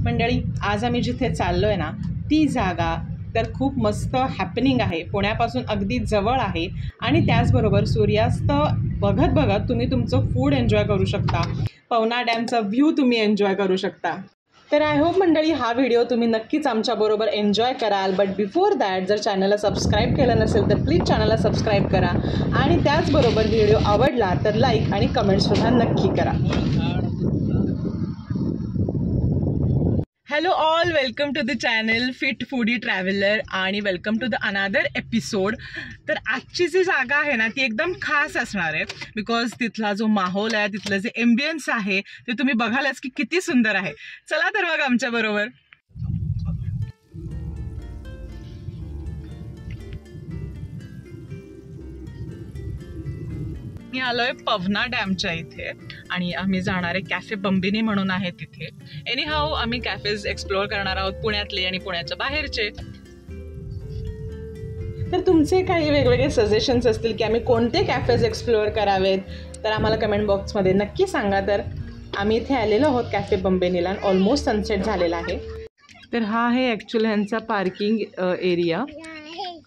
मंडळी, आज आम्ही जिथे चाललो आहे ना ती जागा तर खूप मस्त हॅपनिंग आहे. पुण्यापासून अगदी जवळ आहे आणि त्याचबरोबर सूर्यास्त बघत बघत तुम्ही तुमचं फूड एन्जॉय करू शकता. पवना डॅमचा व्ह्यू तुम्ही एन्जॉय करू शकता. तर आय होप मंडळी हा व्हिडिओ तुम्ही नक्कीच आमच्याबरोबर एन्जॉय कराल. बट बिफोर दॅट, जर चॅनलला सबस्क्राईब केलं नसेल तर प्लीज चॅनलला सबस्क्राईब करा आणि त्याचबरोबर व्हिडिओ आवडला तर लाईक आणि कमेंटसुद्धा नक्की करा. Hello all, welcome to the channel fit foodie traveller आणि welcome to the another episode. तर आजची जी जागा आहे ना ती एकदम खास असणार आहे बिकॉज तिथला जो माहोल आहे, तिथलं जे एम्बियन्स आहे ते तुम्ही बघालच की किती सुंदर आहे. चला तर मग आमच्या बरोबर. मी आलोय पवना डॅमच्या इथे आणि आम्ही जाणार आहे कॅफे बंबिनी म्हणून आहे तिथे. एनी हाऊ आम्ही कॅफेज एक्सप्लोअर करणार आहोत, पुण्यातले आणि पुण्याच्या बाहेरचे. तर तुमचे काही वेगवेगळे सजेशन्स असतील की आम्ही कोणते कॅफेज एक्सप्लोअर करावेत तर आम्हाला कमेंट बॉक्समध्ये नक्की सांगा. तर आम्ही इथे आलेलो आहोत कॅफे बंबिनीला. ऑलमोस्ट सनसेट झालेला आहे. तर हा आहे ॲक्च्युअली ह्यांचा पार्किंग एरिया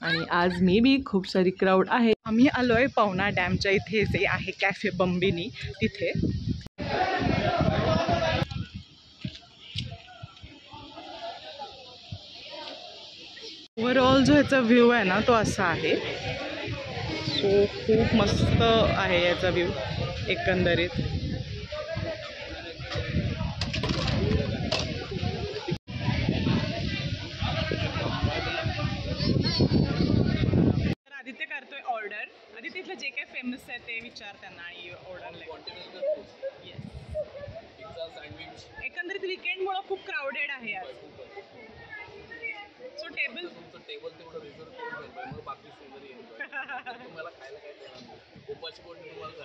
आणि आज मे बी खूप सारी क्राऊड आहे. आम्ही आलोय पवना डॅमच्या इथे जे आहे कॅफे बंबिनी तिथे. ओव्हरऑल जो ह्याचा व्ह्यू आहे ना तो असा आहे. सो खूप मस्त आहे याचा व्ह्यू एकंदरीत. आदित्य करतोय ऑर्डर. आदित्य इथलं जे काही फेमस आहे ते विचार त्यांना आणि ऑर्डर. एकंदरीत विकेंडमुळे खूप क्राऊडेड आहे आज. सो टेबल तेवढं रिझर्व करून बाकी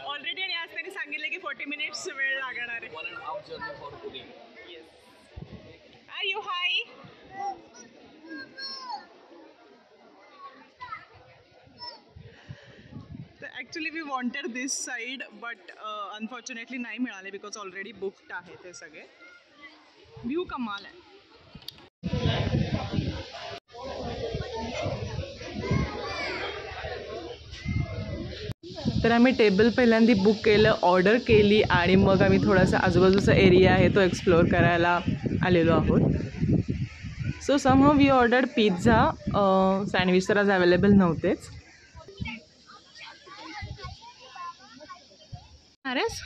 ऑलरेडी. आणि आज त्यांनी सांगितलं की 40 मिनिट्स वेळ लागणार आहे. 1.5 journey for Pune. Are you high? Actually we wanted this side but unfortunately नाही मिळाले बिकॉज ऑलरेडी बुक्ड आहे ते सगळे. व्ह्यू कमाल आहे. तर आम्ही टेबल पहिल्यांदा बुक केलं, ऑर्डर केली आणि मग आम्ही थोडासा आजूबाजूचा एरिया आहे तो एक्सप्लोअर करायला आलेलो आहोत. So somehow we ordered pizza. Sandwich तर आज अवेलेबल नव्हतेच. अरेस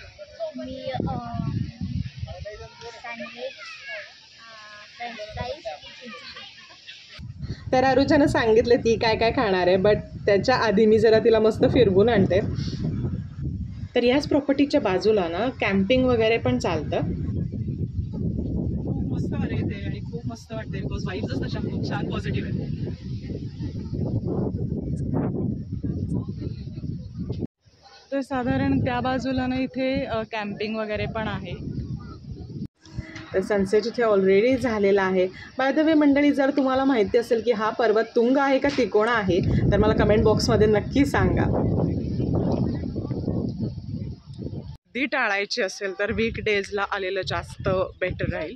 तर अरुजानं सांगितलं ती काय काय खाणार आहे बट त्याच्या आधी मी जरा तिला मस्त फिरवून आणते. तर याच प्रॉपर्टीच्या बाजूला ना कॅम्पिंग वगैरे पण चालतं. खूप मस्त वाटते इथे आणि खूप मस्त वाटते बिकॉज वाईब्सच तशा खूप छान पॉझिटिव्ह आहे. तर साधारण त्या बाजूला ना इथे कॅम्पिंग वगैरे पण आहे. तर सनसेट इथे ऑलरेडी झालेला आहे. बाय द वे मंडळी, जर तुम्हाला माहिती असेल की हा पर्वत तुंग आहे का तिकोणा आहे तर मला कमेंट बॉक्समध्ये नक्की सांगा. ती टाळायची असेल तर वीकडेजला आलेलं जास्त बेटर राहील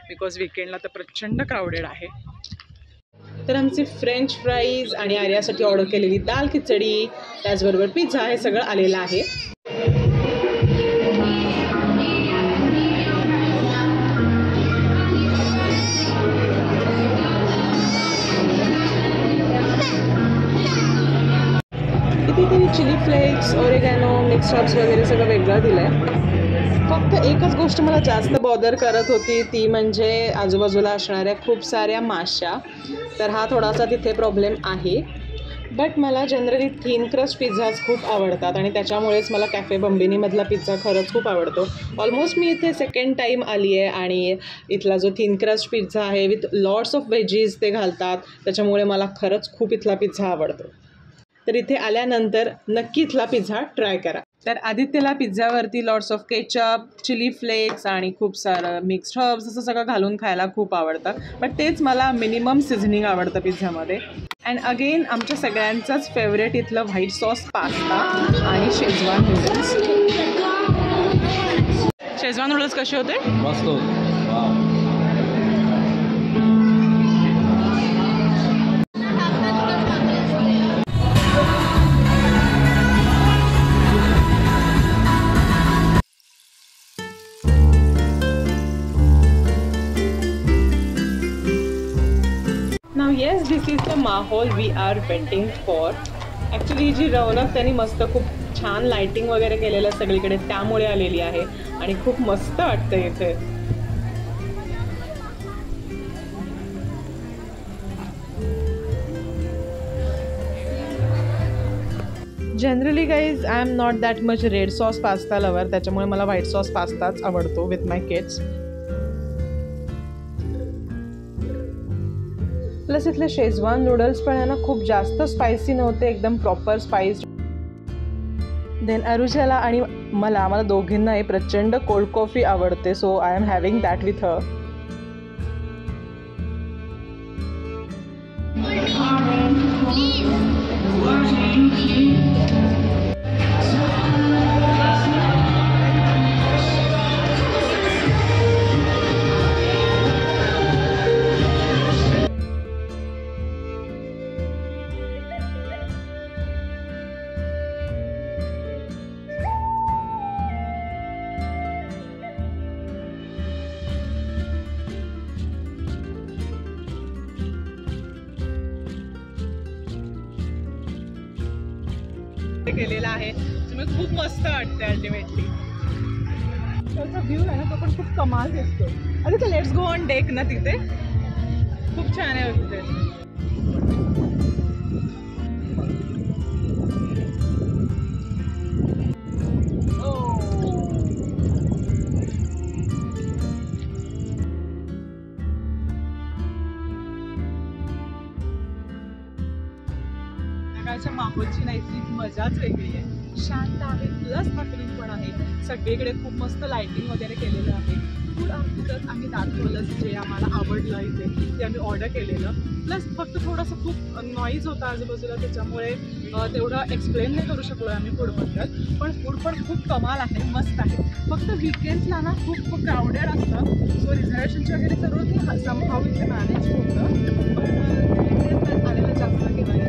बिकॉज विकेंडला तर प्रचंड क्राऊडेड आहे. तर आमचे फ्रेंच फ्राईज आणि आर्यासाठी ऑर्डर केलेली दाल खिचडी त्याचबरोबर पिझ्झा हे सगळं आलेलं आहे. कितीतरी chilli flakes, oregano, mix herbs वगैरे सगळं वेगळं दिलं आहे. फक्त एकच गोष्ट मला जास्त बॉदर करत होती ती म्हणजे आजूबाजूला असणाऱ्या खूप साऱ्या माश्या. तर हा थोडासा तिथे प्रॉब्लेम आहे. बट मला जनरली थिन क्रस्ट पिझ्झाज खूप आवडतात आणि त्याच्यामुळेच मला कॅफे बंबिनीमधला पिझ्झा खरंच खूप आवडतो. ऑलमोस्ट मी इथे सेकंड टाईम आली आहे आणि इथला जो थिन क्रस्ट पिझ्झा आहे विथ लॉट्स ऑफ व्हेजीज ते घालतात त्याच्यामुळे मला खरंच खूप इथला पिझ्झा आवडतो. तर इथे आल्यानंतर नक्की इथला पिझ्झा ट्राय करा. तर आदित्यला पिझ्झावरती lots of ketchup, chilli flakes आणि खूप सारं मिक्स्ड हर्ब्स असं सगळं घालून खायला खूप आवडतं. बट तेच मला मिनिमम सिझनिंग आवडतं पिझ्झामध्ये. अँड अगेन आमच्या सगळ्यांचाच फेवरेट इथलं व्हाईट सॉस पास्ता आणि शेजवान नूडल्स. शेजवान नूडल्स कसे होते? मस्त होते. येस, दिस इज द माहोल we are waiting for. Actually जी रौनक त्यांनी मस्त खूप छान लाइटिंग वगैरे केलेलं सगळीकडे, त्यामुळे आलेली आहे आणि खूप मस्त वाटतं इथे. Generally guys I am not that much red sauce pasta lover, त्याच्यामुळे मला व्हाईट सॉस पास्ताच आवडतो विथ माय किड्स. प्लस इथले शेजवान नूडल्स पण आहे ना खूप जास्त स्पायसी नव्हते, एकदम प्रॉपर स्पाइस्ड. देन अरुजाला आणि मला दोघींनाही प्रचंड कोल्ड कॉफी आवडते, so I am having that with her. केलेला आहे, तुम्ही खूप मस्त वाटते अल्टिमेटली. त्याचा व्ह्यू आहे ना तो पण खूप कमाल दिसतो. अरे तर लेट्स गो ऑन डेक ना, तिथे खूप छान आहे तिथे. माहोलची नैसर्गिक मजाच वेगळी आहे, शांत आहे, प्लस हटलिंग पण आहे. सगळीकडे खूप मस्त लाइटिंग वगैरे केलेलं आहे. फूड आमचं आम्ही दाखवलं जे आम्हाला आवडलं इथे, ते आम्ही ऑर्डर केलेलं. प्लस फक्त थोडंसं खूप नॉईज होता आजूबाजूला, त्याच्यामुळे तेवढं एक्सप्लेन नाही करू शकलो आम्ही फूडबद्दल. पण फूड पण खूप कमाल आहे, मस्त आहे. फक्त वीकेंड्सला ना खूप क्राऊडेड असतं, सो रिझर्वेशनची वगैरे करून ते समहाऊ इथे मॅनेज होतं. पण आलेलं जास्त किंवा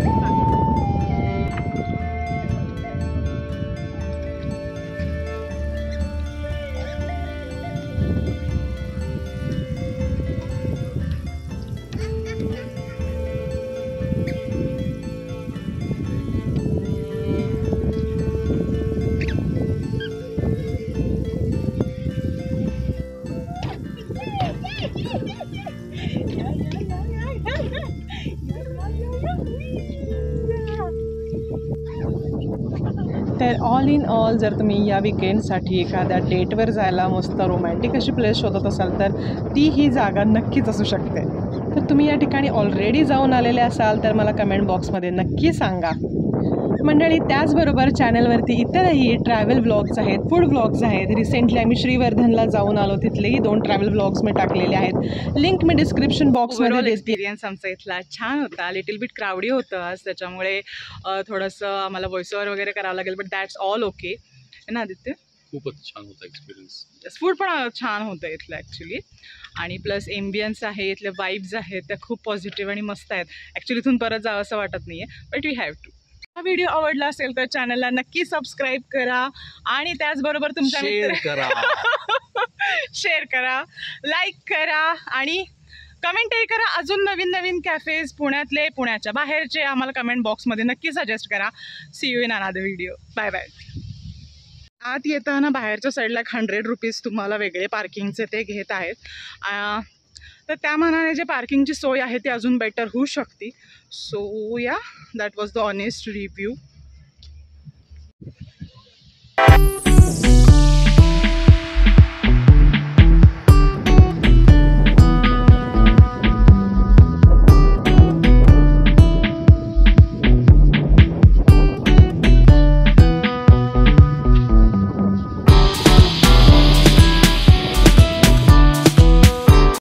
तर ऑल इन ऑल जर तुम्ही या विकेंडसाठी एखाद्या डेटवर जायला मस्त रोमॅन्टिक अशी प्लेस शोधत असाल तर ती ही जागा नक्कीच असू शकते. तर तुम्ही या ठिकाणी ऑलरेडी जाऊन आलेले असाल तर मला कमेंट बॉक्समध्ये नक्की सांगा. मंडळी, त्याचबरोबर चॅनलवरती इतरही ट्रॅव्हल व्लॉग्स आहेत, फूड व्लॉग्स आहेत. रिसेंटली आम्ही श्रीवर्धनला जाऊन आलो, तिथलेही 2 ट्रॅव्हल व्लॉग्स मी टाकलेले आहेत, लिंक मी डिस्क्रिप्शन बॉक्समध्ये देते. एक्सपिरियन्स आमचा इथला छान होता. लिटिल बिट क्राऊडी होतं आज, त्याच्यामुळे थोडंसं आम्हाला व्हॉइस ओव्हर वगैरे करावं लागेल, बट दॅट्स ऑल ओके ना आदित्य. खूपच छान होता एक्सपिरियन्स. फूड पण छान होतं इथलं ॲक्च्युली, आणि प्लस एम्बियन्स आहे, इथले वाईब्स आहेत त्या खूप पॉझिटिव्ह आणि मस्त आहेत. ॲक्च्युली इथून परत जावं असं वाटत नाही आहे, बट वी हॅव टू. हा व्हिडिओ आवडला असेल तर चॅनलला नक्की सबस्क्राईब करा आणि त्याचबरोबर तुमच्या शेअर करा, लाईक करा आणि कमेंटही करा. अजून नवीन नवीन कॅफेज पुण्यातले, पुण्याच्या बाहेरचे आम्हाला कमेंट बॉक्समध्ये नक्की सजेस्ट करा. See you in another video. Bye bye. आत येताना बाहेरच्या साईडला 100 रुपीज तुम्हाला वेगळे पार्किंगचे ते घेत आहेत. तर त्या मानाने जे पार्किंगची सोय आहे ती अजून बेटर होऊ शकते. सो या, that was the honest review.